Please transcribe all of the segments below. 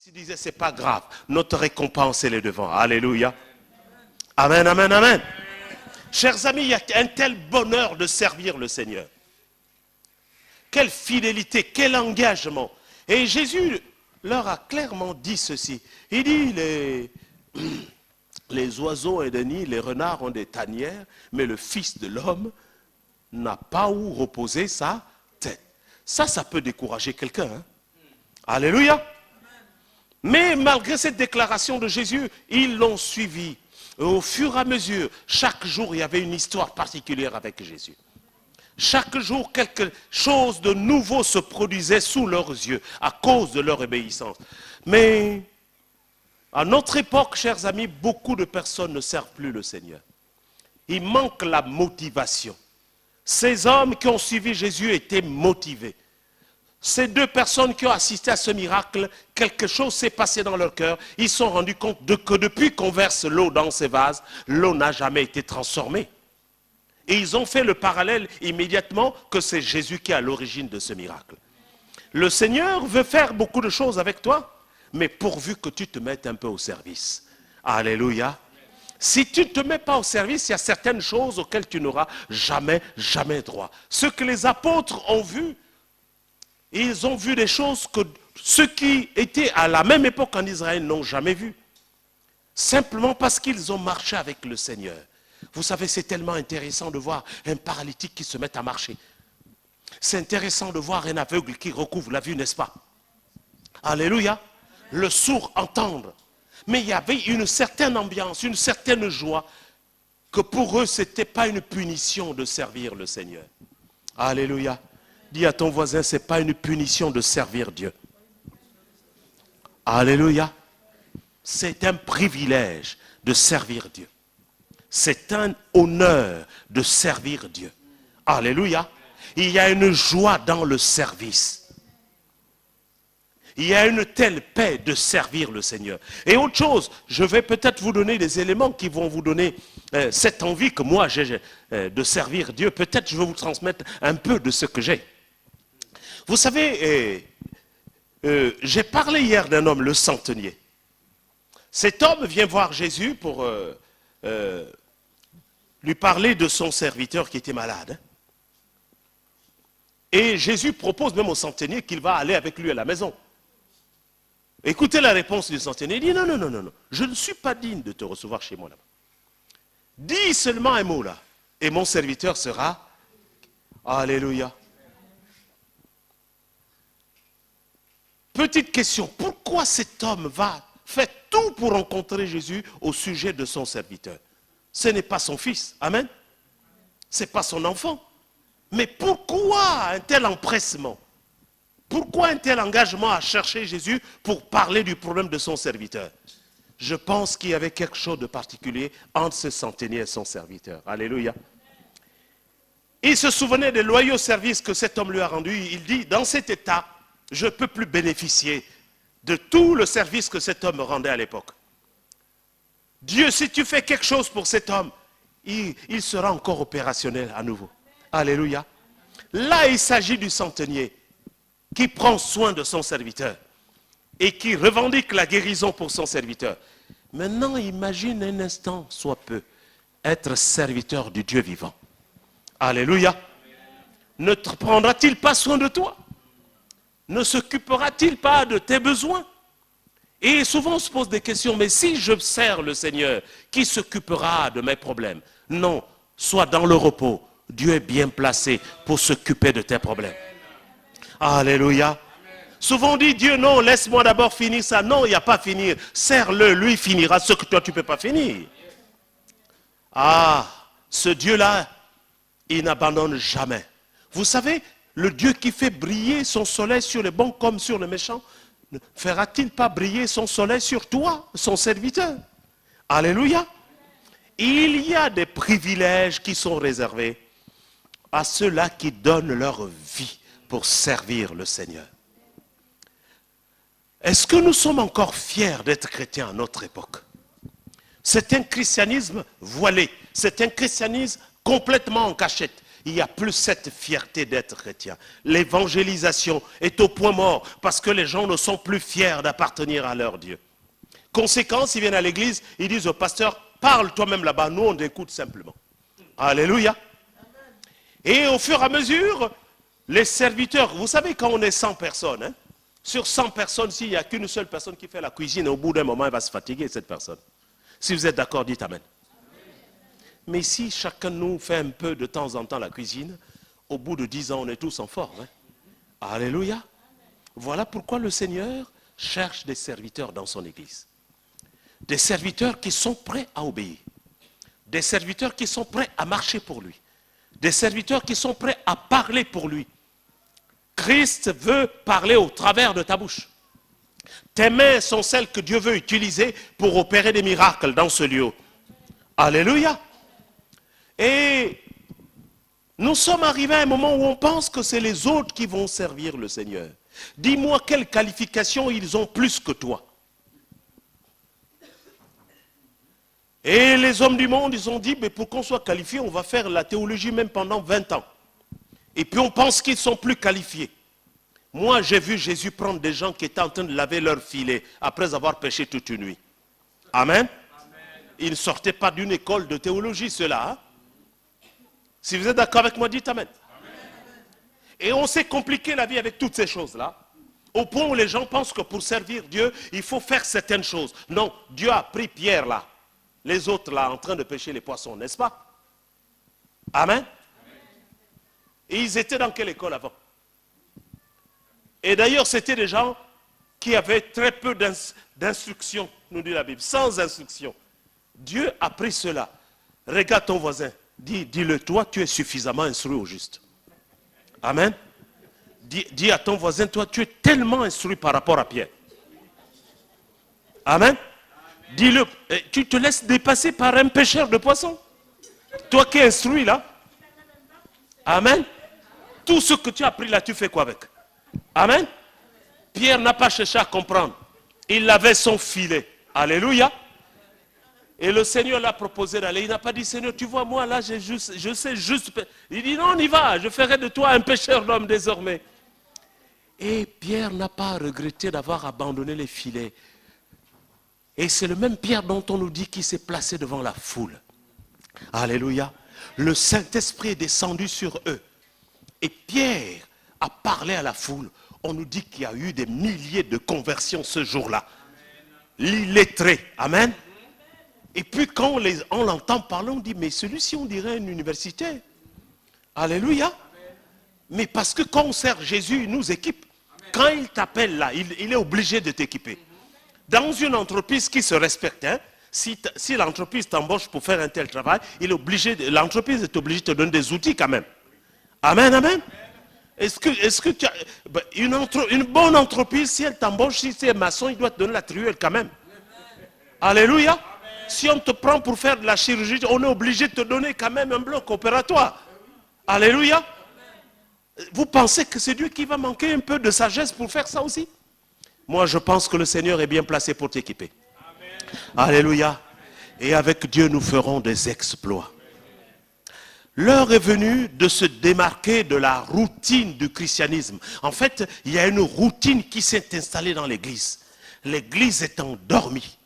Il disait, c'est pas grave, notre récompense, elle est devant. Alléluia. Amen, amen, amen. Chers amis, il y a un tel bonheur de servir le Seigneur. Quelle fidélité, quel engagement. Et Jésus leur a clairement dit ceci. Il dit, les oiseaux et des nids, les renards ont des tanières, mais le Fils de l'homme n'a pas où reposer sa tête. Ça peut décourager quelqu'un. Hein? Alléluia. Mais malgré cette déclaration de Jésus, ils l'ont suivi. Au fur et à mesure, chaque jour, il y avait une histoire particulière avec Jésus. Chaque jour, quelque chose de nouveau se produisait sous leurs yeux à cause de leur obéissance. Mais à notre époque, chers amis, beaucoup de personnes ne servent plus le Seigneur. Il manque la motivation. Ces hommes qui ont suivi Jésus étaient motivés. Ces deux personnes qui ont assisté à ce miracle, quelque chose s'est passé dans leur cœur. Ils se sont rendus compte que depuis qu'on verse l'eau dans ces vases, l'eau n'a jamais été transformée. Et ils ont fait le parallèle immédiatement que c'est Jésus qui est à l'origine de ce miracle. Le Seigneur veut faire beaucoup de choses avec toi, mais pourvu que tu te mettes un peu au service. Alléluia. Si tu ne te mets pas au service, il y a certaines choses auxquelles tu n'auras jamais droit. Ce que les apôtres ont vu, ils ont vu des choses que ceux qui étaient à la même époque en Israël n'ont jamais vues. Simplement parce qu'ils ont marché avec le Seigneur. Vous savez, c'est tellement intéressant de voir un paralytique qui se met à marcher. C'est intéressant de voir un aveugle qui recouvre la vue, n'est-ce pas? Alléluia. Le sourd entendre. Mais il y avait une certaine ambiance, une certaine joie, que pour eux, ce n'était pas une punition de servir le Seigneur. Alléluia. Dis à ton voisin, ce n'est pas une punition de servir Dieu. Alléluia. C'est un privilège de servir Dieu. C'est un honneur de servir Dieu. Alléluia. Il y a une joie dans le service. Il y a une telle paix de servir le Seigneur. Et autre chose, je vais peut-être vous donner des éléments qui vont vous donner cette envie que moi j'ai de servir Dieu. Peut-être je vais vous transmettre un peu de ce que j'ai. Vous savez, j'ai parlé hier d'un homme, le centenier. Cet homme vient voir Jésus pour lui parler de son serviteur qui était malade. Et Jésus propose même au centenier qu'il va aller avec lui à la maison. Écoutez la réponse du centenier. Il dit non, je ne suis pas digne de te recevoir chez moi là-bas. Dis seulement un mot là, et mon serviteur sera. Alléluia. Petite question, pourquoi cet homme fait tout pour rencontrer Jésus au sujet de son serviteur? Ce n'est pas son fils, amen. Ce n'est pas son enfant. Mais pourquoi un tel empressement? Pourquoi un tel engagement à chercher Jésus pour parler du problème de son serviteur? Je pense qu'il y avait quelque chose de particulier entre ce centenier et son serviteur. Alléluia. Il se souvenait des loyaux services que cet homme lui a rendus. Il dit, dans cet état, je ne peux plus bénéficier de tout le service que cet homme me rendait à l'époque. Dieu, si tu fais quelque chose pour cet homme, il sera encore opérationnel à nouveau. Alléluia. Là, il s'agit du centenier qui prend soin de son serviteur et qui revendique la guérison pour son serviteur. Maintenant, imagine un instant, soit peu, être serviteur du Dieu vivant. Alléluia. Ne te prendra-t-il pas soin de toi? Ne s'occupera-t-il pas de tes besoins? Et souvent on se pose des questions, mais si je sers le Seigneur, qui s'occupera de mes problèmes? Non, sois dans le repos. Dieu est bien placé pour s'occuper de tes problèmes. Alléluia. Souvent on dit, Dieu, non, laisse-moi d'abord finir ça. Non, il n'y a pas à finir. Sers-le, lui finira ce que toi tu ne peux pas finir. Ah, ce Dieu-là, il n'abandonne jamais. Vous savez, le Dieu qui fait briller son soleil sur les bons comme sur les méchants, ne fera-t-il pas briller son soleil sur toi, son serviteur? Alléluia. Il y a des privilèges qui sont réservés à ceux-là qui donnent leur vie pour servir le Seigneur. Est-ce que nous sommes encore fiers d'être chrétiens à notre époque? C'est un christianisme voilé, c'est un christianisme complètement en cachette. il n'y a plus cette fierté d'être chrétien. L'évangélisation est au point mort parce que les gens ne sont plus fiers d'appartenir à leur Dieu. Conséquence, ils viennent à l'église, ils disent au pasteur, parle toi-même là-bas, nous on écoute simplement. Alléluia. Et au fur et à mesure, les serviteurs, vous savez quand on est 100 personnes, hein, sur 100 personnes, s'il n'y a qu'une seule personne qui fait la cuisine, au bout d'un moment, elle va se fatiguer, cette personne. Si vous êtes d'accord, dites Amen. Mais si chacun de nous fait un peu de temps en temps la cuisine, au bout de 10 ans, on est tous en forme. Hein. Alléluia. Voilà pourquoi le Seigneur cherche des serviteurs dans son église. Des serviteurs qui sont prêts à obéir. Des serviteurs qui sont prêts à marcher pour lui. Des serviteurs qui sont prêts à parler pour lui. Christ veut parler au travers de ta bouche. Tes mains sont celles que Dieu veut utiliser pour opérer des miracles dans ce lieu. Alléluia. Et nous sommes arrivés à un moment où on pense que c'est les autres qui vont servir le Seigneur. Dis-moi quelles qualifications ils ont plus que toi. Et les hommes du monde, ils ont dit, mais pour qu'on soit qualifié, on va faire la théologie même pendant 20 ans. Et puis on pense qu'ils sont plus qualifiés. Moi, j'ai vu Jésus prendre des gens qui étaient en train de laver leur filet après avoir péché toute une nuit. Amen. Ils ne sortaient pas d'une école de théologie, ceux-là. Hein? Si vous êtes d'accord avec moi, dites Amen. Et on s'est compliqué la vie avec toutes ces choses-là. Au point où les gens pensent que pour servir Dieu, il faut faire certaines choses. Non, Dieu a pris Pierre là. Les autres là, en train de pêcher les poissons, n'est-ce pas? Amen. Et ils étaient dans quelle école avant? Et d'ailleurs, c'était des gens qui avaient très peu d'instruction, nous dit la Bible, sans instruction. Dieu a pris cela. Regarde ton voisin. Dis-le, toi, tu es suffisamment instruit au juste. Amen. Dis à ton voisin, toi, tu es tellement instruit par rapport à Pierre. Amen. Dis-le, tu te laisses dépasser par un pêcheur de poissons. Toi qui es instruit là. Amen. Tout ce que tu as appris là, tu fais quoi avec? Amen. Pierre n'a pas cherché à comprendre. Il avait son filet. Alléluia. Et le Seigneur l'a proposé d'aller. Il n'a pas dit, Seigneur, tu vois, moi là, je sais juste. Il dit, non, on y va. Je ferai de toi un pêcheur d'hommes désormais. Et Pierre n'a pas regretté d'avoir abandonné les filets. Et c'est le même Pierre dont on nous dit qu'il s'est placé devant la foule. Alléluia. Le Saint-Esprit est descendu sur eux. Et Pierre a parlé à la foule. On nous dit qu'il y a eu des milliers de conversions ce jour-là. L'illettré. Amen. Et puis quand on l'entend parler, on dit, mais celui-ci on dirait une université. Alléluia. Mais parce que quand on sert Jésus, il nous équipe. Quand il t'appelle là, il est obligé de t'équiper. Dans une entreprise qui se respecte, hein, si l'entreprise t'embauche pour faire un tel travail, l'entreprise est obligée de te donner des outils quand même. Amen, amen. Est-ce que tu as, une bonne entreprise, si elle t'embauche, si c'est maçon, il doit te donner la truelle quand même. Alléluia. Si on te prend pour faire de la chirurgie, on est obligé de te donner quand même un bloc opératoire. Alléluia. Vous pensez que c'est Dieu qui va manquer un peu de sagesse pour faire ça aussi? Moi, je pense que le Seigneur est bien placé pour t'équiper. Alléluia. Et avec Dieu, nous ferons des exploits. L'heure est venue de se démarquer de la routine du christianisme. En fait, il y a une routine qui s'est installée dans l'église. L'église est endormie.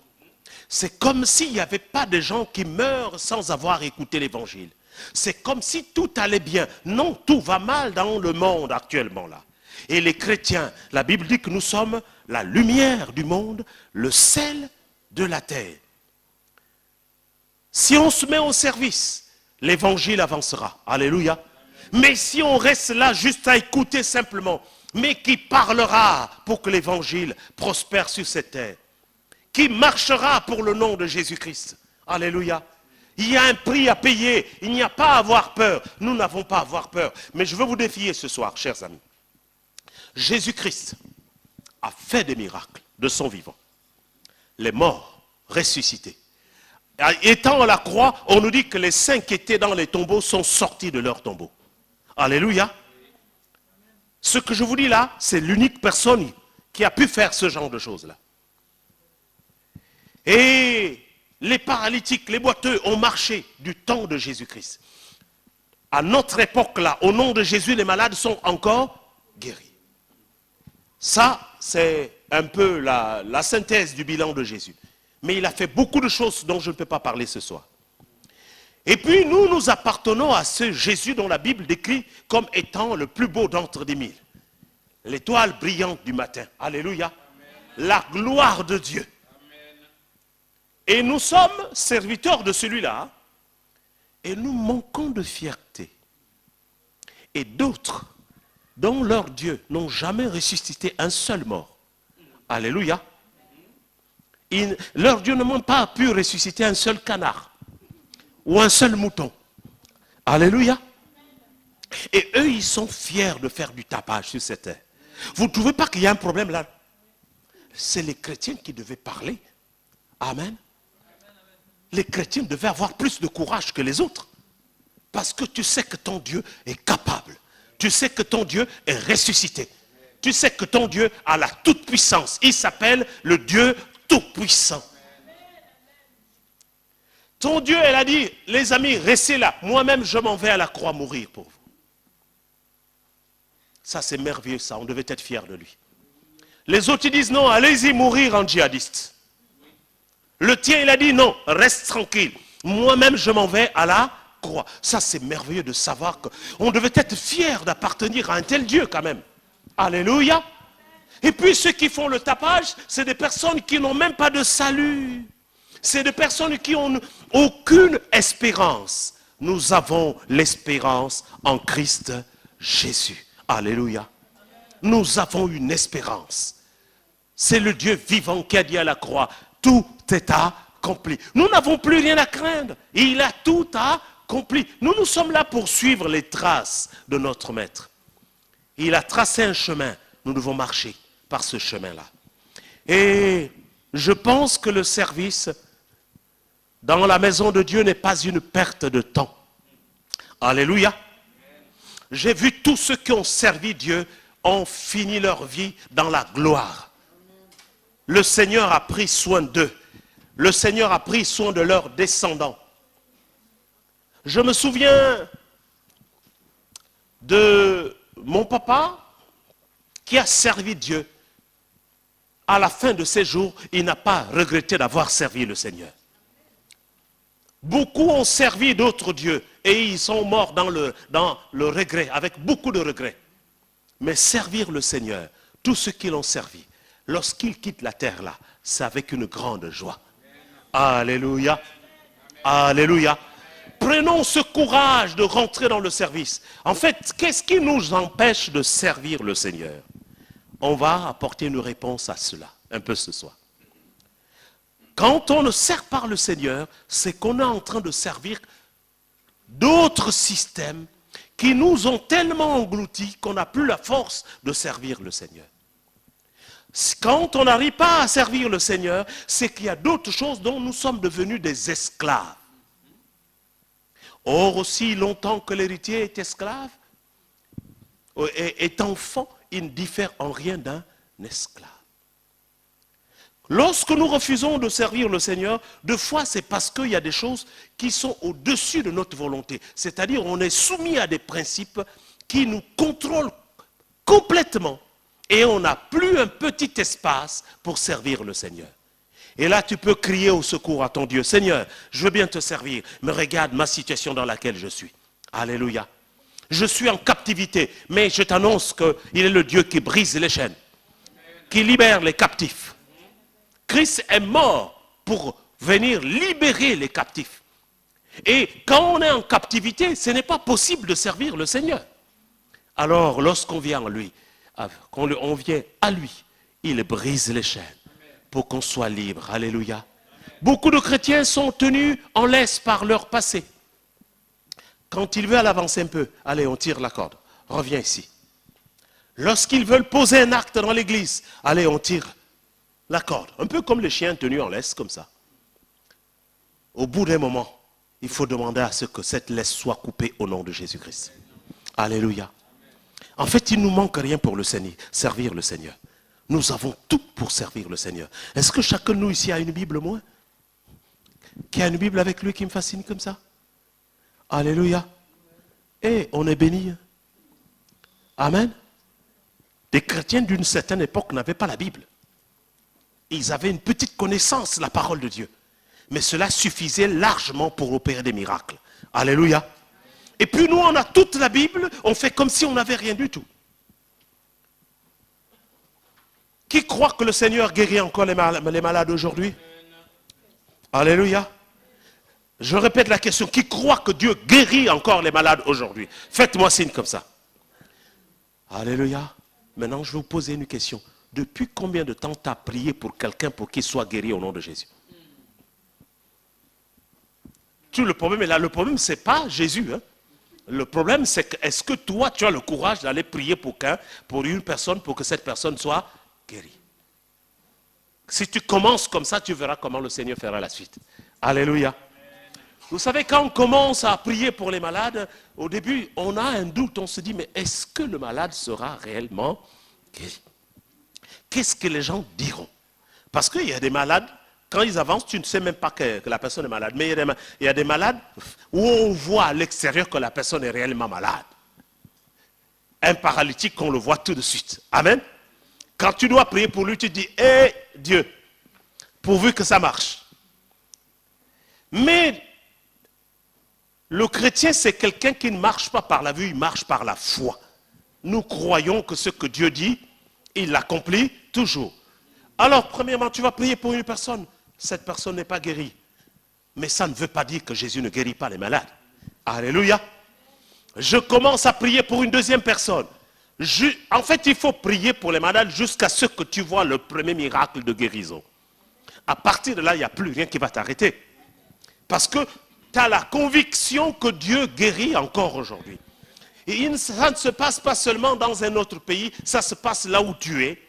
C'est comme s'il n'y avait pas de gens qui meurent sans avoir écouté l'évangile. C'est comme si tout allait bien. Non, tout va mal dans le monde actuellement là. Et les chrétiens, la Bible dit que nous sommes la lumière du monde, le sel de la terre. Si on se met au service, l'évangile avancera. Alléluia. Mais si on reste là juste à écouter simplement, mais qui parlera pour que l'évangile prospère sur cette terre? Qui marchera pour le nom de Jésus-Christ? Alléluia. Il y a un prix à payer. Il n'y a pas à avoir peur. Nous n'avons pas à avoir peur. Mais je veux vous défier ce soir, chers amis. Jésus-Christ a fait des miracles de son vivant. Les morts ressuscités. Étant à la croix, on nous dit que les saints qui étaient dans les tombeaux sont sortis de leurs tombeaux. Alléluia. Ce que je vous dis là, c'est l'unique personne qui a pu faire ce genre de choses-là. Et les paralytiques, les boiteux ont marché du temps de Jésus-Christ. à notre époque-là, au nom de Jésus, les malades sont encore guéris. Ça, c'est un peu la synthèse du bilan de Jésus. Mais il a fait beaucoup de choses dont je ne peux pas parler ce soir. Et puis nous, nous appartenons à ce Jésus dont la Bible décrit comme étant le plus beau d'entre des mille. L'étoile brillante du matin. Alléluia. Amen. La gloire de Dieu. Amen. Et nous sommes serviteurs de celui-là. Et nous manquons de fierté. Et d'autres, dont leurs dieux n'ont jamais ressuscité un seul mort. Alléluia. Leurs dieux n'ont pas pu ressusciter un seul canard. Ou un seul mouton. Alléluia. Et eux, ils sont fiers de faire du tapage sur cette terre. Vous ne trouvez pas qu'il y a un problème là? C'est les chrétiens qui devaient parler. Amen. Les chrétiens devaient avoir plus de courage que les autres. Parce que tu sais que ton Dieu est capable. Tu sais que ton Dieu est ressuscité. Tu sais que ton Dieu a la toute-puissance. Il s'appelle le Dieu tout-puissant. Ton Dieu, elle a dit, les amis, restez là. Moi-même, je m'en vais à la croix mourir pour vous. Ça, c'est merveilleux, ça. On devait être fiers de lui. Les autres, ils disent, non, allez-y mourir en djihadiste. Le tien, il a dit, non, reste tranquille. Moi-même, je m'en vais à la croix. Ça, c'est merveilleux de savoir qu'on devait être fiers d'appartenir à un tel Dieu quand même. Alléluia. Et puis, ceux qui font le tapage, c'est des personnes qui n'ont même pas de salut. C'est des personnes qui n'ont aucune espérance. Nous avons l'espérance en Christ Jésus. Alléluia. Nous avons une espérance. C'est le Dieu vivant qui a dit à la croix, tout est accompli. Nous n'avons plus rien à craindre. Il a tout accompli. Nous sommes là pour suivre les traces de notre Maître. Il a tracé un chemin. Nous devons marcher par ce chemin-là. Et je pense que le service dans la maison de Dieu n'est pas une perte de temps. Alléluia. J'ai vu tous ceux qui ont servi Dieu ont fini leur vie dans la gloire. Le Seigneur a pris soin d'eux. Le Seigneur a pris soin de leurs descendants. Je me souviens de mon papa qui a servi Dieu. À la fin de ses jours, il n'a pas regretté d'avoir servi le Seigneur. Beaucoup ont servi d'autres dieux et ils sont morts dans le regret, avec beaucoup de regrets. Mais servir le Seigneur, tous ceux qui l'ont servi, lorsqu'ils quittent la terre là, c'est avec une grande joie. Alléluia. Alléluia. Prenons ce courage de rentrer dans le service. En fait, qu'est-ce qui nous empêche de servir le Seigneur? On va apporter une réponse à cela, un peu ce soir. Quand on ne sert pas le Seigneur, c'est qu'on est en train de servir d'autres systèmes qui nous ont tellement engloutis qu'on n'a plus la force de servir le Seigneur. Quand on n'arrive pas à servir le Seigneur, c'est qu'il y a d'autres choses dont nous sommes devenus des esclaves. Or, aussi longtemps que l'héritier est esclave, est enfant, il ne diffère en rien d'un esclave. Lorsque nous refusons de servir le Seigneur, deux fois c'est parce qu'il y a des choses qui sont au-dessus de notre volonté. C'est-à-dire on est soumis à des principes qui nous contrôlent complètement. Et on n'a plus un petit espace pour servir le Seigneur. Et là tu peux crier au secours à ton Dieu. Seigneur, je veux bien te servir, mais regarde ma situation dans laquelle je suis. Alléluia. Je suis en captivité, mais je t'annonce qu'il est le Dieu qui brise les chaînes, qui libère les captifs. Christ est mort pour venir libérer les captifs. Et quand on est en captivité, ce n'est pas possible de servir le Seigneur. Alors, lorsqu'on vient à lui, on vient à lui, il brise les chaînes pour qu'on soit libre. Alléluia. Beaucoup de chrétiens sont tenus en laisse par leur passé. Quand ils veulent avancer un peu, allez, on tire la corde. Reviens ici. Lorsqu'ils veulent poser un acte dans l'église, allez, on tire la corde, un peu comme les chiens tenus en laisse, comme ça. Au bout d'un moment, il faut demander à ce que cette laisse soit coupée au nom de Jésus-Christ. Alléluia. En fait, il ne nous manque rien pour le Seigneur, servir le Seigneur. Nous avons tout pour servir le Seigneur. Est-ce que chacun de nous ici a une Bible, moi? Qui a une Bible avec lui qui me fascine comme ça? Alléluia. Et on est béni. Amen. Des chrétiens d'une certaine époque n'avaient pas la Bible. Ils avaient une petite connaissance de la parole de Dieu. Mais cela suffisait largement pour opérer des miracles. Alléluia. Et puis nous, on a toute la Bible, on fait comme si on n'avait rien du tout. Qui croit que le Seigneur guérit encore les malades aujourd'hui? Alléluia. Je répète la question. Qui croit que Dieu guérit encore les malades aujourd'hui? Faites-moi signe comme ça. Alléluia. Maintenant, je vais vous poser une question. Depuis combien de temps tu as prié pour quelqu'un pour qu'il soit guéri au nom de Jésus? Tout le problème est là. Le problème, ce n'est pas Jésus. Hein. Le problème, c'est que est-ce que toi, tu as le courage d'aller prier pour une personne, pour que cette personne soit guérie? Si tu commences comme ça, tu verras comment le Seigneur fera la suite. Alléluia. Vous savez, quand on commence à prier pour les malades, au début, on a un doute. On se dit, mais est-ce que le malade sera réellement guéri? Qu'est-ce que les gens diront? Parce qu'il y a des malades, quand ils avancent, tu ne sais même pas que la personne est malade. Mais il y a des malades où on voit à l'extérieur que la personne est réellement malade. Un paralytique, on le voit tout de suite. Amen. Quand tu dois prier pour lui, tu te dis, hé Dieu, pourvu que ça marche. Mais le chrétien, c'est quelqu'un qui ne marche pas par la vue, il marche par la foi. Nous croyons que ce que Dieu dit, il l'accomplit toujours. Alors, premièrement, tu vas prier pour une personne. Cette personne n'est pas guérie. Mais ça ne veut pas dire que Jésus ne guérit pas les malades. Alléluia. Je commence à prier pour une deuxième personne. En fait, il faut prier pour les malades jusqu'à ce que tu vois le premier miracle de guérison. À partir de là, il n'y a plus rien qui va t'arrêter. Parce que tu as la conviction que Dieu guérit encore aujourd'hui. Et ça ne se passe pas seulement dans un autre pays, ça se passe là où tu es.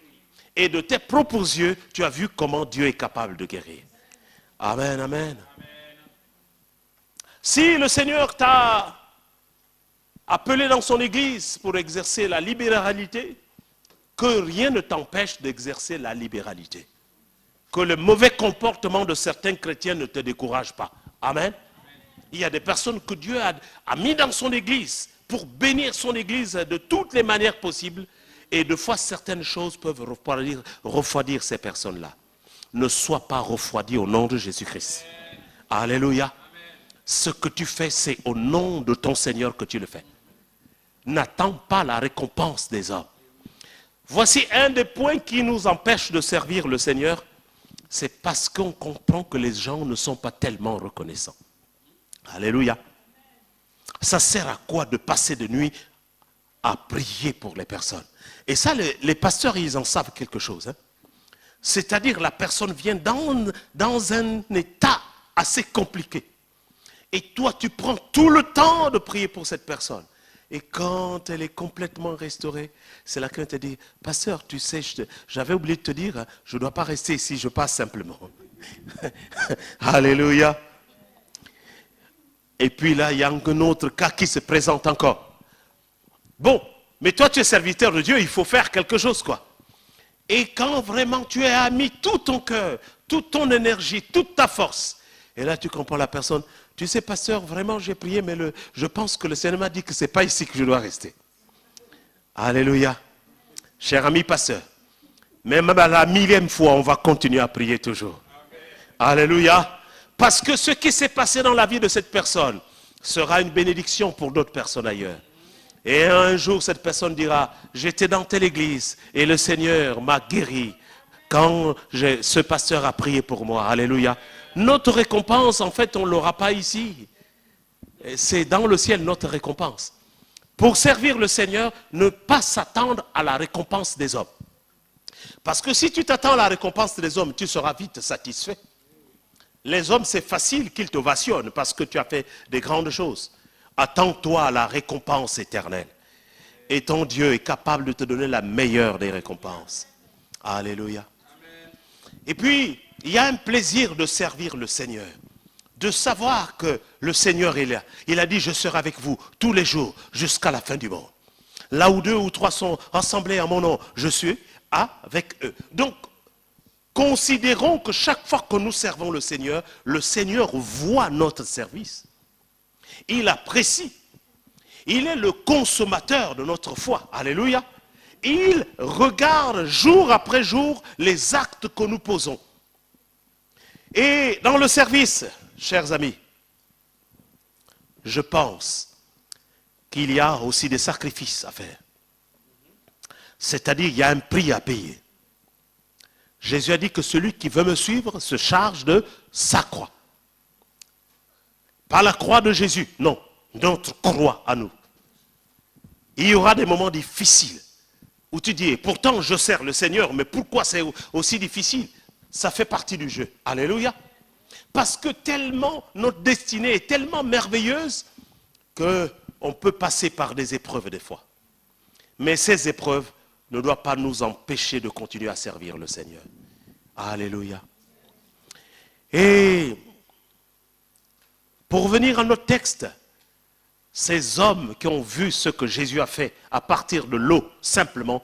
Et de tes propres yeux, tu as vu comment Dieu est capable de guérir. Amen, amen. Si le Seigneur t'a appelé dans son église pour exercer la libéralité, que rien ne t'empêche d'exercer la libéralité. Que le mauvais comportement de certains chrétiens ne te décourage pas. Amen. Il y a des personnes que Dieu a mis dans son église pour bénir son église de toutes les manières possibles. Et de fois, certaines choses peuvent refroidir ces personnes-là. Ne sois pas refroidi au nom de Jésus-Christ. Alléluia. Ce que tu fais, c'est au nom de ton Seigneur que tu le fais. N'attends pas la récompense des hommes. Voici un des points qui nous empêche de servir le Seigneur. C'est parce qu'on comprend que les gens ne sont pas tellement reconnaissants. Alléluia. Ça sert à quoi de passer de nuit à prier pour les personnes? Et ça, les pasteurs, ils en savent quelque chose. Hein? C'est-à-dire, la personne vient dans un état assez compliqué. Et toi, tu prends tout le temps de prier pour cette personne. Et quand elle est complètement restaurée, c'est là qu'elle te dit, pasteur, tu sais, j'avais oublié de te dire, je ne dois pas rester ici, je passe simplement. Alléluia. Et puis là, il y a un autre cas qui se présente encore. Bon, mais toi, tu es serviteur de Dieu, il faut faire quelque chose, quoi. Et quand vraiment tu as mis tout ton cœur, toute ton énergie, toute ta force, et là tu comprends la personne, tu sais, pasteur, vraiment j'ai prié, mais je pense que le Seigneur m'a dit que ce n'est pas ici que je dois rester. Alléluia. Cher ami pasteur, même à la 1000e fois, on va continuer à prier toujours. Alléluia. Parce que ce qui s'est passé dans la vie de cette personne sera une bénédiction pour d'autres personnes ailleurs. Et un jour, cette personne dira, j'étais dans telle église et le Seigneur m'a guéri quand ce pasteur a prié pour moi. Alléluia. Notre récompense, en fait, on ne l'aura pas ici. C'est dans le ciel notre récompense. Pour servir le Seigneur, ne pas s'attendre à la récompense des hommes. Parce que si tu t'attends à la récompense des hommes, tu seras vite satisfait. Les hommes, c'est facile qu'ils t'ovationnent parce que tu as fait des grandes choses. Attends-toi à la récompense éternelle. Et ton Dieu est capable de te donner la meilleure des récompenses. Alléluia. Amen. Et puis, il y a un plaisir de servir le Seigneur. De savoir que le Seigneur est là. Il a dit, je serai avec vous tous les jours jusqu'à la fin du monde. Là où 2 ou 3 sont rassemblés en mon nom, je suis avec eux. Donc, considérons que chaque fois que nous servons le Seigneur voit notre service. Il apprécie. Il est le consommateur de notre foi. Alléluia. Il regarde jour après jour les actes que nous posons. Et dans le service, chers amis, je pense qu'il y a aussi des sacrifices à faire. C'est-à-dire, il y a un prix à payer. Jésus a dit que celui qui veut me suivre se charge de sa croix. Pas la croix de Jésus, non, notre croix à nous. Il y aura des moments difficiles où tu dis, pourtant je sers le Seigneur, mais pourquoi c'est aussi difficile? Ça fait partie du jeu. Alléluia. Parce que tellement notre destinée est tellement merveilleuse qu'on peut passer par des épreuves des fois. Mais ces épreuves ne doivent pas nous empêcher de continuer à servir le Seigneur. Alléluia. Et pour revenir à notre texte, ces hommes qui ont vu ce que Jésus a fait à partir de l'eau, simplement,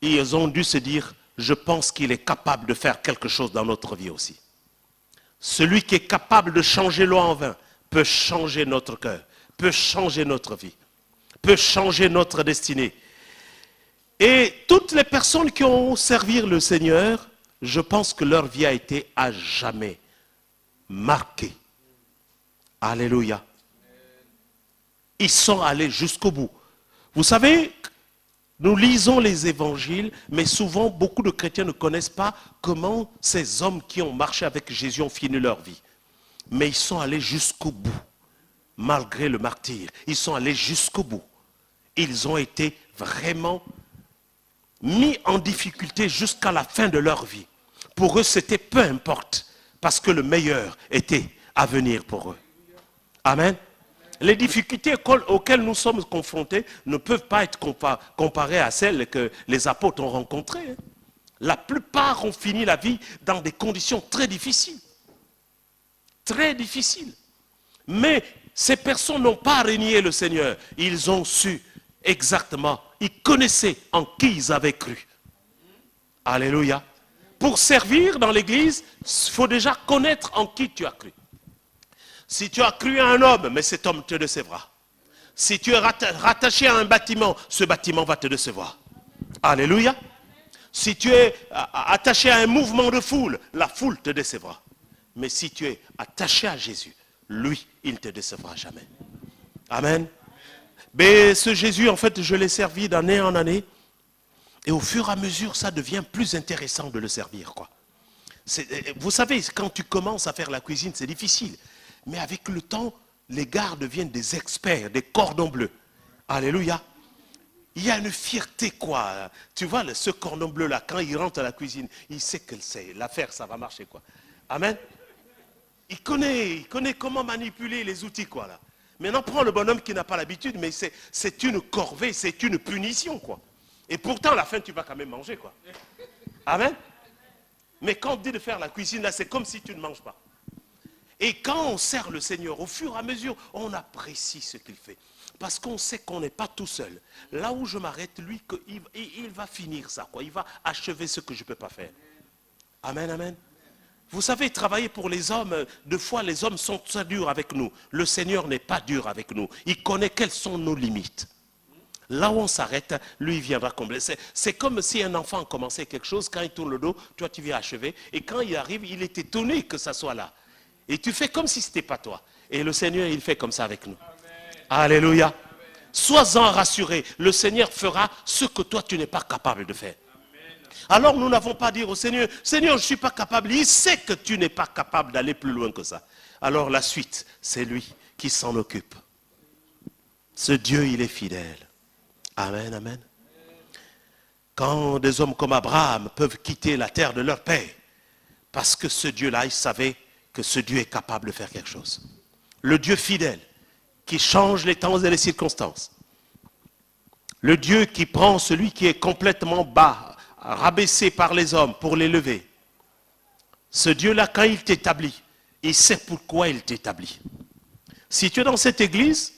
ils ont dû se dire, je pense qu'il est capable de faire quelque chose dans notre vie aussi. Celui qui est capable de changer l'eau en vin peut changer notre cœur, peut changer notre vie, peut changer notre destinée. Et toutes les personnes qui ont servi le Seigneur, je pense que leur vie a été à jamais marquée. Alléluia. Ils sont allés jusqu'au bout. Vous savez, nous lisons les évangiles, mais souvent beaucoup de chrétiens ne connaissent pas comment ces hommes qui ont marché avec Jésus ont fini leur vie. Mais ils sont allés jusqu'au bout, malgré le martyre. Ils sont allés jusqu'au bout. Ils ont été vraiment mis en difficulté jusqu'à la fin de leur vie. Pour eux, c'était peu importe, parce que le meilleur était à venir pour eux. Amen. Les difficultés auxquelles nous sommes confrontés ne peuvent pas être comparées à celles que les apôtres ont rencontrées. La plupart ont fini la vie dans des conditions très difficiles. Très difficiles. Mais ces personnes n'ont pas renié le Seigneur. Ils ont su exactement, ils connaissaient en qui ils avaient cru. Alléluia. Pour servir dans l'église, il faut déjà connaître en qui tu as cru. Si tu as cru à un homme, mais cet homme te décevra. Si tu es rattaché à un bâtiment, ce bâtiment va te décevoir. Alléluia. Si tu es attaché à un mouvement de foule, la foule te décevra. Mais si tu es attaché à Jésus, lui, il ne te décevra jamais. Amen. Mais ce Jésus, en fait, je l'ai servi d'année en année. Et au fur et à mesure, ça devient plus intéressant de le servir, quoi. Vous savez, quand tu commences à faire la cuisine, c'est difficile. Mais avec le temps, les gars deviennent des experts, des cordons bleus. Alléluia. Il y a une fierté, quoi. Tu vois, ce cordon bleu-là, quand il rentre à la cuisine, il sait que l'affaire, ça va marcher, quoi. Amen. Il connaît comment manipuler les outils, quoi, là. Maintenant, prends le bonhomme qui n'a pas l'habitude, mais c'est une corvée, c'est une punition, quoi. Et pourtant, à la fin, tu vas quand même manger, quoi. Amen. Mais quand on dit de faire la cuisine, là, c'est comme si tu ne manges pas. Et quand on sert le Seigneur, au fur et à mesure, on apprécie ce qu'il fait. Parce qu'on sait qu'on n'est pas tout seul. Là où je m'arrête, lui, il va finir ça, quoi. Il va achever ce que je ne peux pas faire. Amen, amen. Vous savez, travailler pour les hommes, deux fois les hommes sont très durs avec nous. Le Seigneur n'est pas dur avec nous. Il connaît quelles sont nos limites. Là où on s'arrête, lui, il viendra combler. C'est comme si un enfant commençait quelque chose, quand il tourne le dos, toi, tu viens achever. Et quand il arrive, il est étonné que ça soit là. Et tu fais comme si ce n'était pas toi. Et le Seigneur, il fait comme ça avec nous. Amen. Alléluia. Sois-en rassuré. Le Seigneur fera ce que toi, tu n'es pas capable de faire. Amen. Alors, nous n'avons pas à dire au Seigneur, Seigneur, je ne suis pas capable. Il sait que tu n'es pas capable d'aller plus loin que ça. Alors, la suite, c'est lui qui s'en occupe. Ce Dieu, il est fidèle. Amen, amen. Quand des hommes comme Abraham peuvent quitter la terre de leur père, parce que ce Dieu-là, il savait que ce Dieu est capable de faire quelque chose. Le Dieu fidèle, qui change les temps et les circonstances. Le Dieu qui prend celui qui est complètement bas, rabaissé par les hommes pour l'élever. Ce Dieu-là, quand il t'établit, il sait pourquoi il t'établit. Si tu es dans cette église,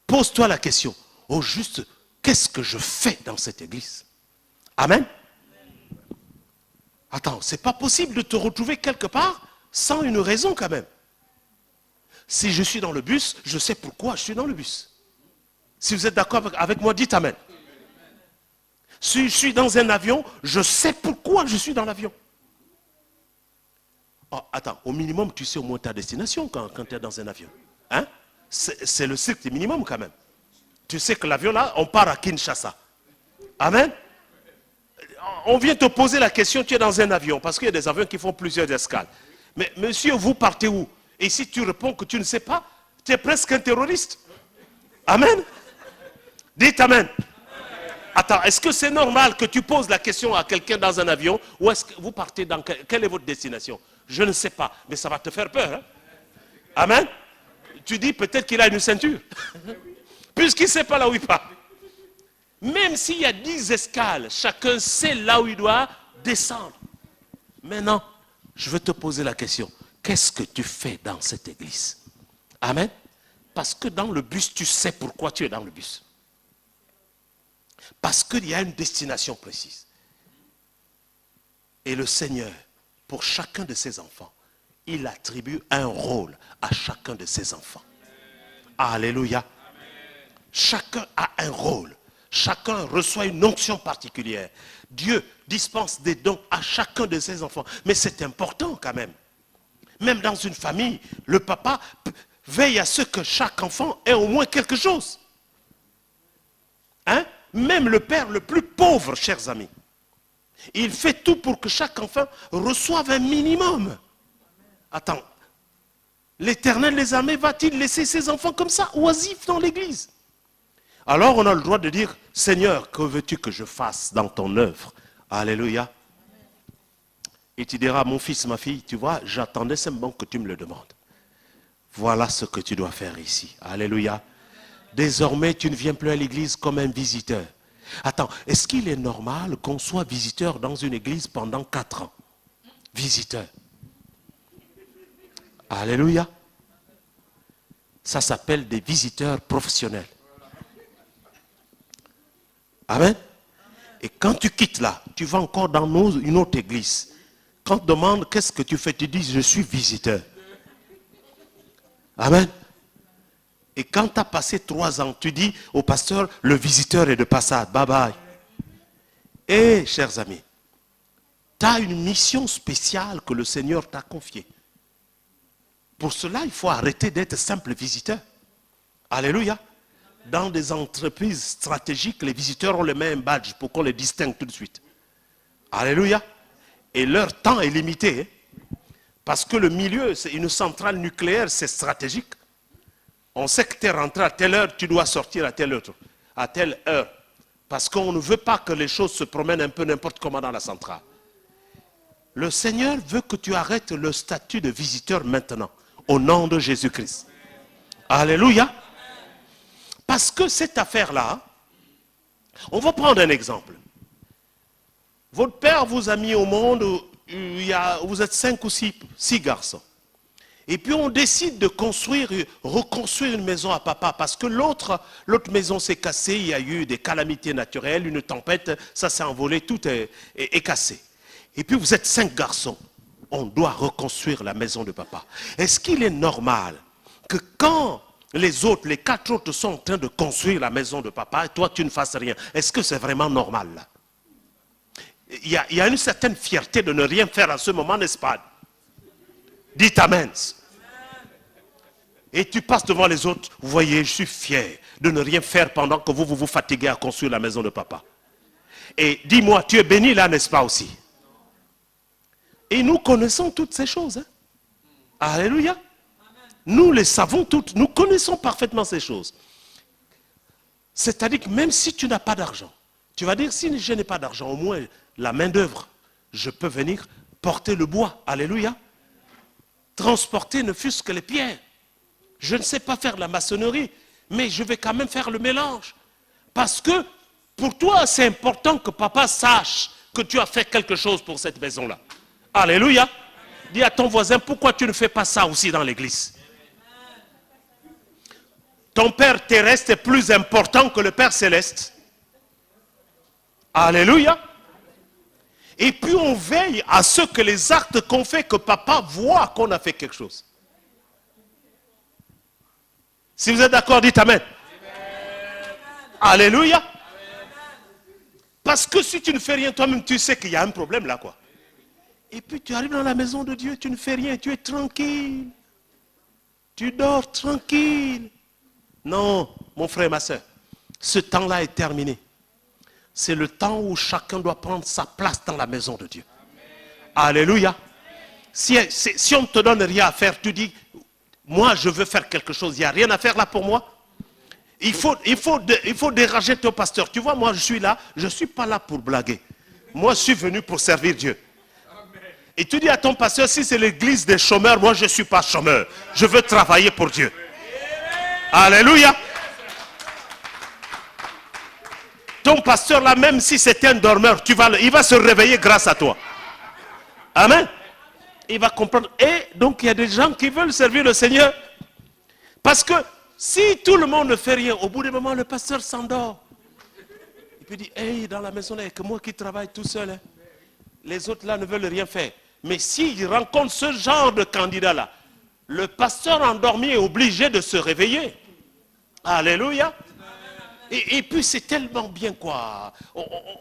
pose-toi la question, au juste, qu'est-ce que je fais dans cette église? Amen. Attends, c'est pas possible de te retrouver quelque part sans une raison quand même. Si je suis dans le bus, je sais pourquoi je suis dans le bus. Si vous êtes d'accord avec moi, dites Amen. Si je suis dans un avion, je sais pourquoi je suis dans l'avion. Oh, attends, au minimum, tu sais au moins ta destination quand tu es dans un avion. Hein? C'est le strict minimum quand même. Tu sais que l'avion là, on part à Kinshasa. Amen. On vient te poser la question, tu es dans un avion, parce qu'il y a des avions qui font plusieurs escales. Mais monsieur, vous partez où? Et si tu réponds que tu ne sais pas, tu es presque un terroriste. Amen. Dites Amen. Attends, est-ce que c'est normal que tu poses la question à quelqu'un dans un avion, ou est-ce que vous partez dans quelle est votre destination? Je ne sais pas, mais ça va te faire peur. Hein? Amen. Tu dis peut-être qu'il a une ceinture. Puisqu'il ne sait pas là où il part. Même s'il y a 10 escales, chacun sait là où il doit descendre. Maintenant, je veux te poser la question. Qu'est-ce que tu fais dans cette église? Amen. Parce que dans le bus, tu sais pourquoi tu es dans le bus. Parce qu'il y a une destination précise. Et le Seigneur, pour chacun de ses enfants, il attribue un rôle à chacun de ses enfants. Alléluia. Chacun a un rôle. Chacun reçoit une onction particulière. Dieu dispense des dons à chacun de ses enfants. Mais c'est important quand même. Même dans une famille, le papa veille à ce que chaque enfant ait au moins quelque chose. Hein? Même le père le plus pauvre, chers amis. Il fait tout pour que chaque enfant reçoive un minimum. Attends, l'Éternel les armées va-t-il laisser ses enfants comme ça, oisifs dans l'église? Alors on a le droit de dire, Seigneur, que veux-tu que je fasse dans ton œuvre? Alléluia. Et tu diras, mon fils, ma fille, tu vois, j'attendais simplement que tu me le demandes. Voilà ce que tu dois faire ici. Alléluia. Désormais, tu ne viens plus à l'église comme un visiteur. Attends, est-ce qu'il est normal qu'on soit visiteur dans une église pendant 4 ans? Visiteur. Alléluia. Ça s'appelle des visiteurs professionnels. Amen. Et quand tu quittes là, tu vas encore dans une autre église. Quand on te demande qu'est-ce que tu fais, tu dis je suis visiteur. Amen. Et quand tu as passé 3 ans, tu dis au pasteur, le visiteur est de passage. Bye bye. Et chers amis, tu as une mission spéciale que le Seigneur t'a confiée. Pour cela, il faut arrêter d'être simple visiteur. Alléluia. Dans des entreprises stratégiques, les visiteurs ont le même badge pour qu'on les distingue tout de suite. Alléluia. Et leur temps est limité. Hein? Parce que le milieu, c'est une centrale nucléaire, c'est stratégique. On sait que tu es rentré à telle heure, tu dois sortir à telle heure. Parce qu'on ne veut pas que les choses se promènent un peu n'importe comment dans la centrale. Le Seigneur veut que tu arrêtes le statut de visiteur maintenant, au nom de Jésus-Christ. Alléluia. Parce que cette affaire-là, on va prendre un exemple. Votre père vous a mis au monde, vous êtes 5 ou 6 garçons. Et puis on décide de reconstruire une maison à papa parce que l'autre maison s'est cassée, il y a eu des calamités naturelles, une tempête, ça s'est envolé, tout est cassé. Et puis vous êtes 5 garçons, on doit reconstruire la maison de papa. Est-ce qu'il est normal que quand les 4 autres sont en train de construire la maison de papa et toi tu ne fasses rien? Est-ce que c'est vraiment normal là? Il y a une certaine fierté de ne rien faire à ce moment, n'est-ce pas? Dites Amen. Et tu passes devant les autres, vous voyez, je suis fier de ne rien faire pendant que vous fatiguez à construire la maison de papa. Et dis-moi, tu es béni là, n'est-ce pas aussi? Et nous connaissons toutes ces choses. Hein? Alléluia. Nous les savons toutes, nous connaissons parfaitement ces choses. C'est-à-dire que même si tu n'as pas d'argent, tu vas dire, si je n'ai pas d'argent, au moins la main d'œuvre, je peux venir porter le bois. Alléluia. Transporter ne fût-ce que les pierres. Je ne sais pas faire la maçonnerie, mais je vais quand même faire le mélange. Parce que pour toi, c'est important que papa sache que tu as fait quelque chose pour cette maison-là. Alléluia. Dis à ton voisin, pourquoi tu ne fais pas ça aussi dans l'église? Ton Père terrestre est plus important que le Père céleste. Alléluia. Et puis on veille à ce que les actes qu'on fait, que papa voit qu'on a fait quelque chose. Si vous êtes d'accord, dites Amen. Alléluia. Parce que si tu ne fais rien toi-même, tu sais qu'il y a un problème là, quoi. Et puis tu arrives dans la maison de Dieu, tu ne fais rien, tu es tranquille. Tu dors tranquille. Non, mon frère et ma soeur, ce temps-là est terminé. C'est le temps où chacun doit prendre sa place dans la maison de Dieu. Alléluia. Si on ne te donne rien à faire, tu dis, moi je veux faire quelque chose, il n'y a rien à faire là pour moi. Il faut déranger ton pasteur. Tu vois, moi je suis là, je ne suis pas là pour blaguer. Moi je suis venu pour servir Dieu. Et tu dis à ton pasteur, si c'est l'église des chômeurs, moi je ne suis pas chômeur. Je veux travailler pour Dieu. Alléluia. Ton pasteur là, même si c'est un dormeur, il va se réveiller grâce à toi. Amen. Il va comprendre. Et donc il y a des gens qui veulent servir le Seigneur. Parce que si tout le monde ne fait rien, au bout d'un moment, le pasteur s'endort. Il peut dire, hey, dans la maison, il n'y a que moi qui travaille tout seul. Hein. Les autres là ne veulent rien faire. Mais s'il rencontre ce genre de candidat-là, le pasteur endormi est obligé de se réveiller. Alléluia. Et puis c'est tellement bien, quoi.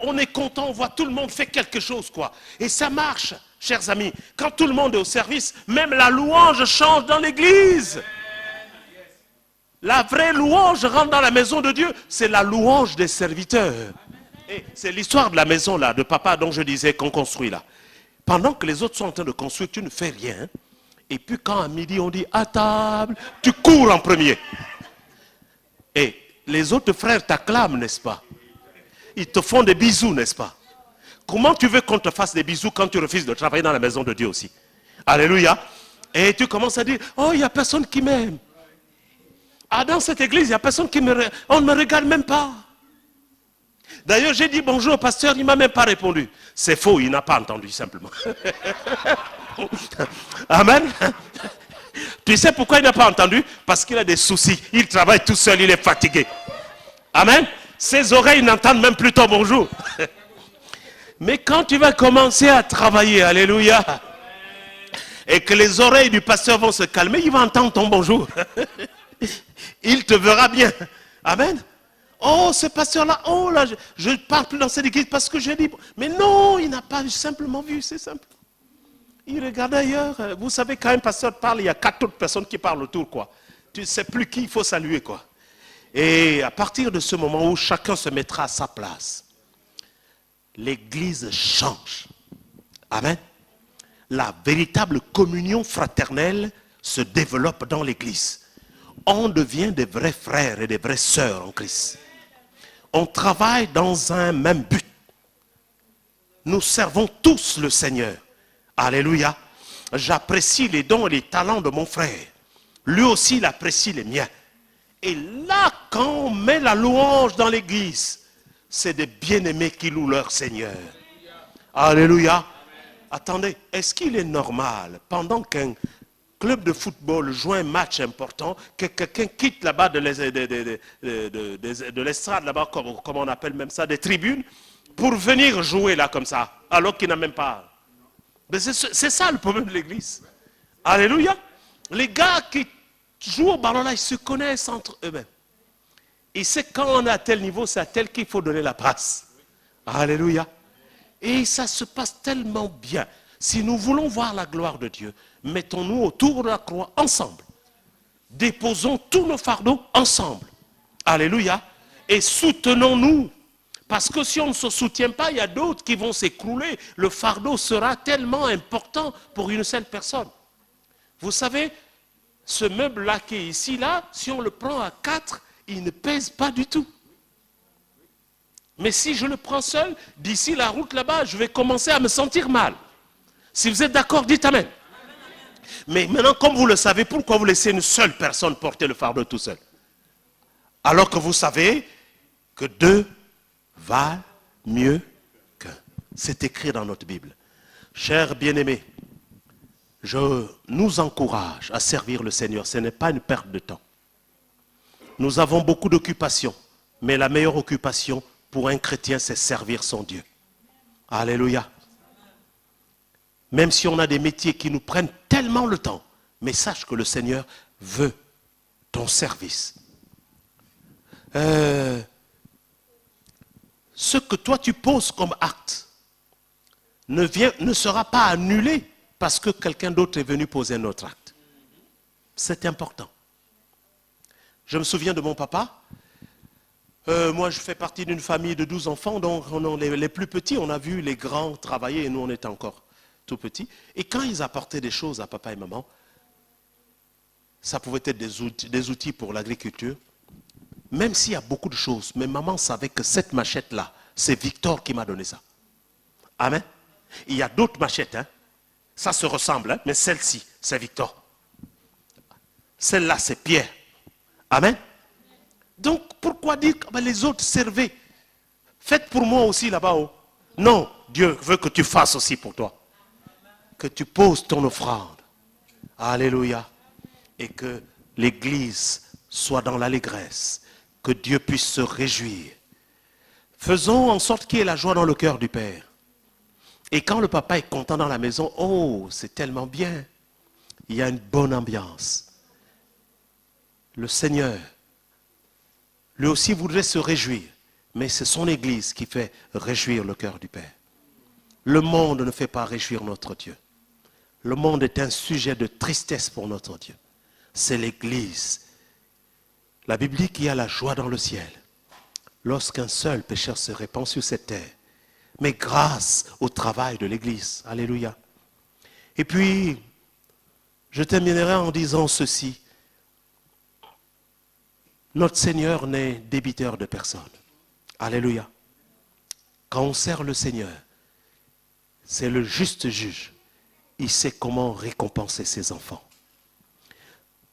On est content, on voit tout le monde fait quelque chose, quoi. Et ça marche, chers amis. Quand tout le monde est au service, même la louange change dans l'église. La vraie louange rentre dans la maison de Dieu, c'est la louange des serviteurs. Et c'est l'histoire de la maison là, de papa dont je disais qu'on construit là. Pendant que les autres sont en train de construire, tu ne fais rien. Et puis quand à midi on dit à table, tu cours en premier. Et les autres frères t'acclament, n'est-ce pas? Ils te font des bisous, n'est-ce pas? Comment tu veux qu'on te fasse des bisous quand tu refuses de travailler dans la maison de Dieu aussi? Alléluia. Et tu commences à dire, oh, il n'y a personne qui m'aime. Ah, dans cette église, il n'y a personne qui me... On ne me regarde même pas. D'ailleurs, j'ai dit bonjour au pasteur, il ne m'a même pas répondu. C'est faux, il n'a pas entendu simplement. Amen. Tu sais pourquoi il n'a pas entendu? Parce qu'il a des soucis. Il travaille tout seul, il est fatigué. Amen. Ses oreilles n'entendent même plus ton bonjour. Mais quand tu vas commencer à travailler, alléluia, et que les oreilles du pasteur vont se calmer, il va entendre ton bonjour. Il te verra bien. Amen. Oh, ce pasteur-là, oh là, je ne parle plus dans cette église parce que j'ai dit... Mais non, il n'a pas simplement vu, c'est simple. Il regarde ailleurs. Vous savez, quand un pasteur parle, il y a 4 autres personnes qui parlent autour, quoi. Tu ne sais plus qui il faut saluer, quoi. Et à partir de ce moment où chacun se mettra à sa place, l'église change. Amen. La véritable communion fraternelle se développe dans l'église. On devient des vrais frères et des vraies sœurs en Christ. On travaille dans un même but. Nous servons tous le Seigneur. Alléluia. J'apprécie les dons et les talents de mon frère. Lui aussi, il apprécie les miens. Et là, quand on met la louange dans l'église, c'est des bien-aimés qui louent leur Seigneur. Alléluia. Attendez, est-ce qu'il est normal, pendant qu'un club de football joue un match important, que quelqu'un quitte là-bas de l'estrade, là-bas, comme on appelle même ça, des tribunes, pour venir jouer là comme ça, alors qu'il n'a même pas... C'est ça le problème de l'église. Alléluia. Les gars qui jouent au ballon là, ils se connaissent entre eux-mêmes. Et c'est quand on est à tel niveau, c'est à tel qu'il faut donner la passe. Alléluia. Et ça se passe tellement bien. Si nous voulons voir la gloire de Dieu, mettons-nous autour de la croix ensemble. Déposons tous nos fardeaux ensemble. Alléluia. Et soutenons-nous. Parce que si on ne se soutient pas, il y a d'autres qui vont s'écrouler. Le fardeau sera tellement important pour une seule personne. Vous savez, ce meuble-là qui est ici, là, si on le prend à 4, il ne pèse pas du tout. Mais si je le prends seul, d'ici la route là-bas, je vais commencer à me sentir mal. Si vous êtes d'accord, dites Amen. Mais maintenant, comme vous le savez, pourquoi vous laissez une seule personne porter le fardeau tout seul? Alors que vous savez que 2 valent mieux qu'un. C'est écrit dans notre Bible. Chers bien-aimés, je nous encourage à servir le Seigneur. Ce n'est pas une perte de temps. Nous avons beaucoup d'occupations, mais la meilleure occupation pour un chrétien, c'est servir son Dieu. Alléluia. Même si on a des métiers qui nous prennent tellement le temps, mais sache que le Seigneur veut ton service. ce que toi tu poses comme acte ne sera pas annulé parce que quelqu'un d'autre est venu poser un autre acte. C'est important. Je me souviens de mon papa. Moi, je fais partie d'une famille de 12 enfants, donc les plus petits, on a vu les grands travailler et nous, on était encore tout petits. Et quand ils apportaient des choses à papa et maman, ça pouvait être des outils pour l'agriculture, même s'il y a beaucoup de choses, mais maman savait que cette machette-là, c'est Victor qui m'a donné ça. Amen. Il y a d'autres machettes, hein. Ça se ressemble, hein, mais celle-ci, c'est Victor. Celle-là, c'est Pierre. Amen. Donc, pourquoi dire que les autres servaient? Faites pour moi aussi là-bas. Non, Dieu veut que tu fasses aussi pour toi. Que tu poses ton offrande. Alléluia. Et que l'Église soit dans l'allégresse. Que Dieu puisse se réjouir. Faisons en sorte qu'il y ait la joie dans le cœur du Père. Et quand le papa est content dans la maison, oh, c'est tellement bien. Il y a une bonne ambiance. Le Seigneur, lui aussi voudrait se réjouir. Mais c'est son Église qui fait réjouir le cœur du Père. Le monde ne fait pas réjouir notre Dieu. Le monde est un sujet de tristesse pour notre Dieu. C'est l'Église. La Bible dit qu'il y a la joie dans le ciel lorsqu'un seul pécheur se répand sur cette terre. Mais grâce au travail de l'Église. Alléluia. Et puis, je terminerai en disant ceci. Notre Seigneur n'est débiteur de personne. Alléluia. Quand on sert le Seigneur, c'est le juste juge. Il sait comment récompenser ses enfants.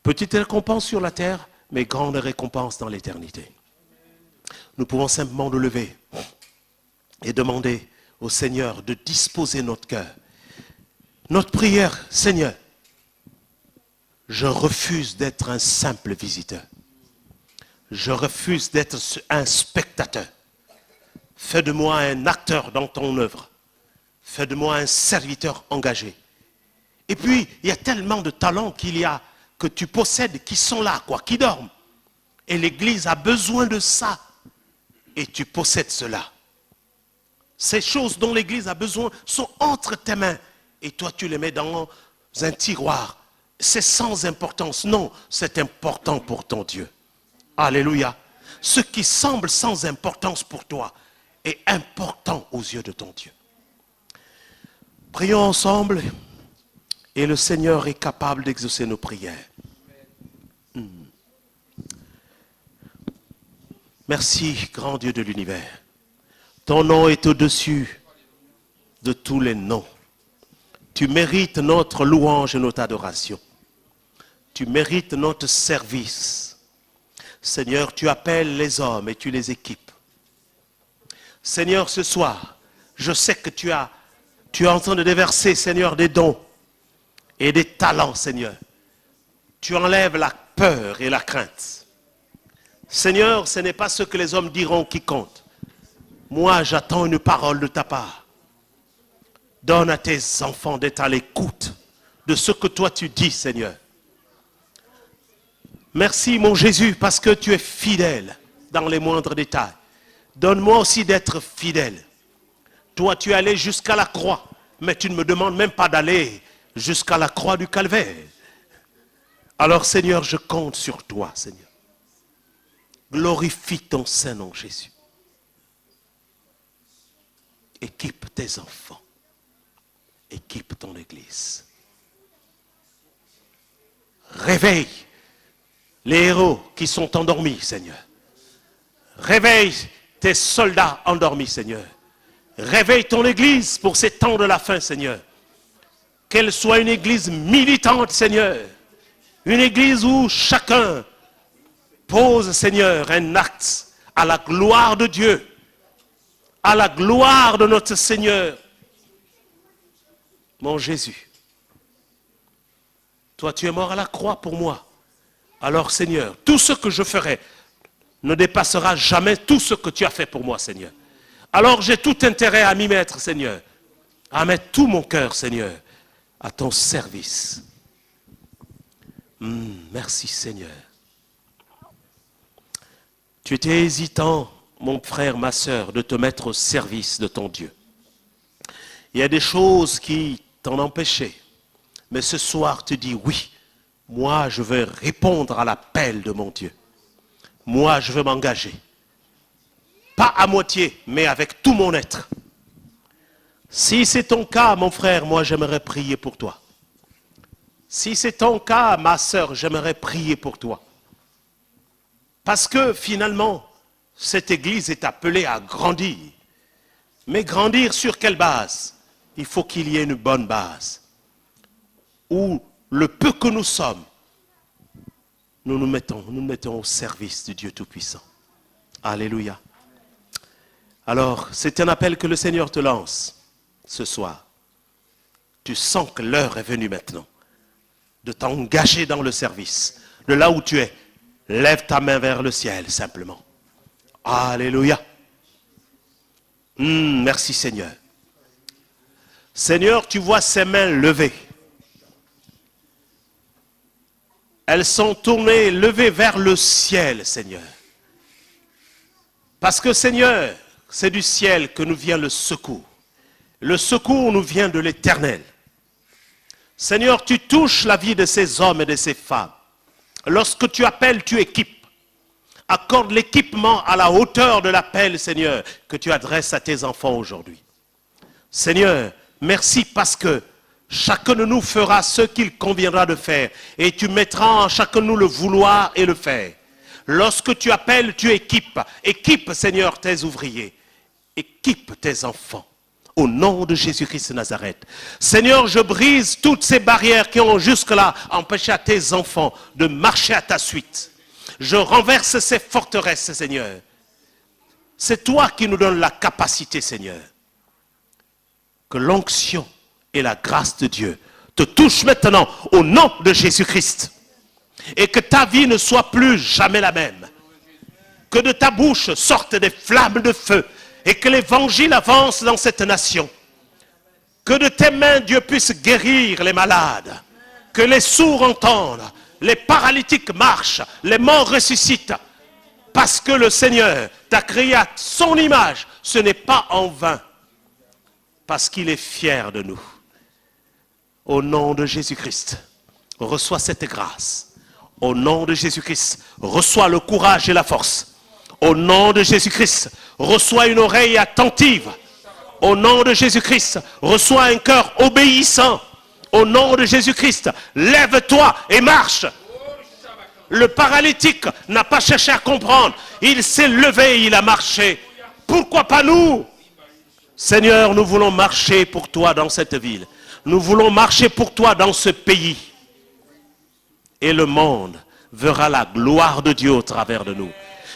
Petite récompense sur la terre, mais grande récompense dans l'éternité. Nous pouvons simplement nous lever et demander au Seigneur de disposer notre cœur. Notre prière, Seigneur, je refuse d'être un simple visiteur. Je refuse d'être un spectateur. Fais de moi un acteur dans ton œuvre. Fais de moi un serviteur engagé. Et puis, il y a tellement de talents que tu possèdes qui sont là, qui dorment. Et l'Église a besoin de ça. Et tu possèdes cela. Ces choses dont l'Église a besoin sont entre tes mains. Et toi, tu les mets dans un tiroir. C'est sans importance. Non, c'est important pour ton Dieu. Alléluia. Ce qui semble sans importance pour toi est important aux yeux de ton Dieu. Prions ensemble et le Seigneur est capable d'exaucer nos prières. Merci, grand Dieu de l'univers. Ton nom est au-dessus de tous les noms. Tu mérites notre louange et notre adoration. Tu mérites notre service. Seigneur, tu appelles les hommes et tu les équipes. Seigneur, ce soir, je sais que tu es en train de déverser, Seigneur, des dons et des talents, Seigneur. Tu enlèves la peur et la crainte. Seigneur, ce n'est pas ce que les hommes diront qui compte. Moi, j'attends une parole de ta part. Donne à tes enfants d'être à l'écoute de ce que toi tu dis, Seigneur. Merci, mon Jésus, parce que tu es fidèle dans les moindres détails. Donne-moi aussi d'être fidèle. Toi, tu es allé jusqu'à la croix, mais tu ne me demandes même pas d'aller jusqu'à la croix du calvaire. Alors, Seigneur, je compte sur toi, Seigneur. Glorifie ton Saint-Nom, Jésus. Équipe tes enfants. Équipe ton Église. Réveille les héros qui sont endormis, Seigneur. Réveille tes soldats endormis, Seigneur. Réveille ton Église pour ces temps de la fin, Seigneur. Qu'elle soit une Église militante, Seigneur. Une Église où chacun pose, Seigneur, un acte à la gloire de Dieu. À la gloire de notre Seigneur. Mon Jésus, toi tu es mort à la croix pour moi. Alors Seigneur, tout ce que je ferai ne dépassera jamais tout ce que tu as fait pour moi, Seigneur. Alors j'ai tout intérêt à m'y mettre, Seigneur. À mettre tout mon cœur, Seigneur, à ton service. Merci, Seigneur. Tu étais hésitant, mon frère, ma sœur, de te mettre au service de ton Dieu. Il y a des choses qui t'en empêchaient. Mais ce soir, tu dis oui. Moi, je veux répondre à l'appel de mon Dieu. Moi, je veux m'engager. Pas à moitié, mais avec tout mon être. Si c'est ton cas, mon frère, moi, j'aimerais prier pour toi. Si c'est ton cas, ma sœur, j'aimerais prier pour toi. Parce que finalement, cette église est appelée à grandir. Mais grandir sur quelle base? Il faut qu'il y ait une bonne base. Où le peu que nous sommes, nous nous mettons au service du Dieu Tout-Puissant. Alléluia. Alors, c'est un appel que le Seigneur te lance ce soir. Tu sens que l'heure est venue maintenant de t'engager dans le service. De là où tu es, lève ta main vers le ciel simplement. Alléluia. Merci Seigneur. Seigneur, tu vois ces mains levées. Elles sont tournées, levées vers le ciel, Seigneur. Parce que, Seigneur, c'est du ciel que nous vient le secours. Le secours nous vient de l'Éternel. Seigneur, tu touches la vie de ces hommes et de ces femmes. Lorsque tu appelles, tu équipes. Accorde l'équipement à la hauteur de l'appel, Seigneur, que tu adresses à tes enfants aujourd'hui. Seigneur, merci parce que chacun de nous fera ce qu'il conviendra de faire. Et tu mettras en chacun de nous le vouloir et le faire. Lorsque tu appelles, tu équipes. Équipe, Seigneur, tes ouvriers. Équipe tes enfants. Au nom de Jésus-Christ de Nazareth. Seigneur, je brise toutes ces barrières qui ont jusque-là empêché à tes enfants de marcher à ta suite. Je renverse ces forteresses, Seigneur. C'est toi qui nous donnes la capacité, Seigneur. Que l'onction et la grâce de Dieu te touchent maintenant au nom de Jésus-Christ. Et que ta vie ne soit plus jamais la même. Que de ta bouche sortent des flammes de feu. Et que l'évangile avance dans cette nation. Que de tes mains, Dieu puisse guérir les malades. Que les sourds entendent. Les paralytiques marchent. Les morts ressuscitent. Parce que le Seigneur t'a créé à son image. Ce n'est pas en vain. Parce qu'il est fier de nous. Au nom de Jésus-Christ, reçois cette grâce. Au nom de Jésus-Christ, reçois le courage et la force. Au nom de Jésus-Christ, reçois une oreille attentive. Au nom de Jésus-Christ, reçois un cœur obéissant. Au nom de Jésus-Christ, lève-toi et marche. Le paralytique n'a pas cherché à comprendre. Il s'est levé, il a marché. Pourquoi pas nous? Seigneur, nous voulons marcher pour toi dans cette ville. Nous voulons marcher pour toi dans ce pays. Et le monde verra la gloire de Dieu au travers de nous.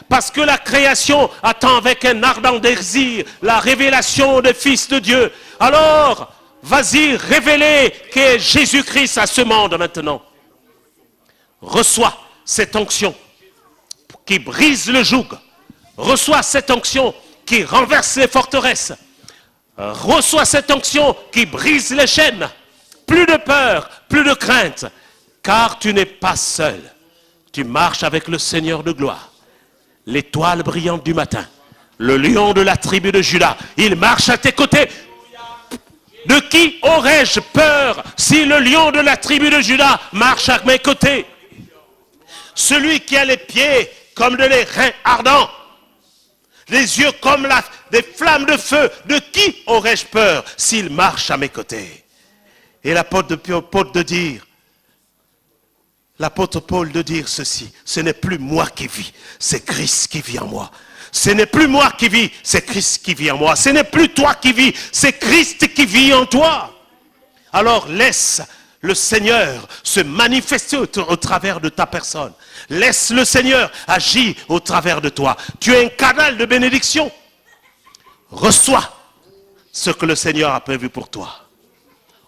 Parce que la création attend avec un ardent désir la révélation des fils de Dieu. Alors, vas-y, révéler qu'est Jésus-Christ à ce monde maintenant. Reçois cette onction qui brise le joug. Reçois cette onction qui renverse les forteresses. Reçois cette onction qui brise les chaînes. Plus de peur, plus de crainte. Car tu n'es pas seul. Tu marches avec le Seigneur de gloire. L'étoile brillante du matin. Le lion de la tribu de Juda. Il marche à tes côtés. De qui aurais-je peur si le lion de la tribu de Juda marche à mes côtés? Celui qui a les pieds comme des reins ardents. Les yeux comme des flammes de feu. De qui aurais-je peur s'il marche à mes côtés? Et l'apôtre Paul de dire ceci: ce n'est plus moi qui vis, c'est Christ qui vit en moi. Ce n'est plus moi qui vis, c'est Christ qui vit en moi. Ce n'est plus toi qui vis, c'est Christ qui vit en toi. Alors laisse le Seigneur se manifester au travers de ta personne. Laisse le Seigneur agir au travers de toi. Tu es un canal de bénédiction. Reçois ce que le Seigneur a prévu pour toi.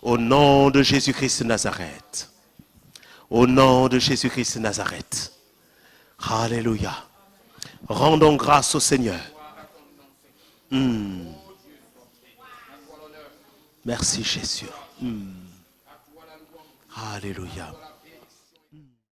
Au nom de Jésus-Christ de Nazareth. Au nom de Jésus-Christ de Nazareth. Alléluia. Rendons grâce au Seigneur. Merci Jésus. Alléluia.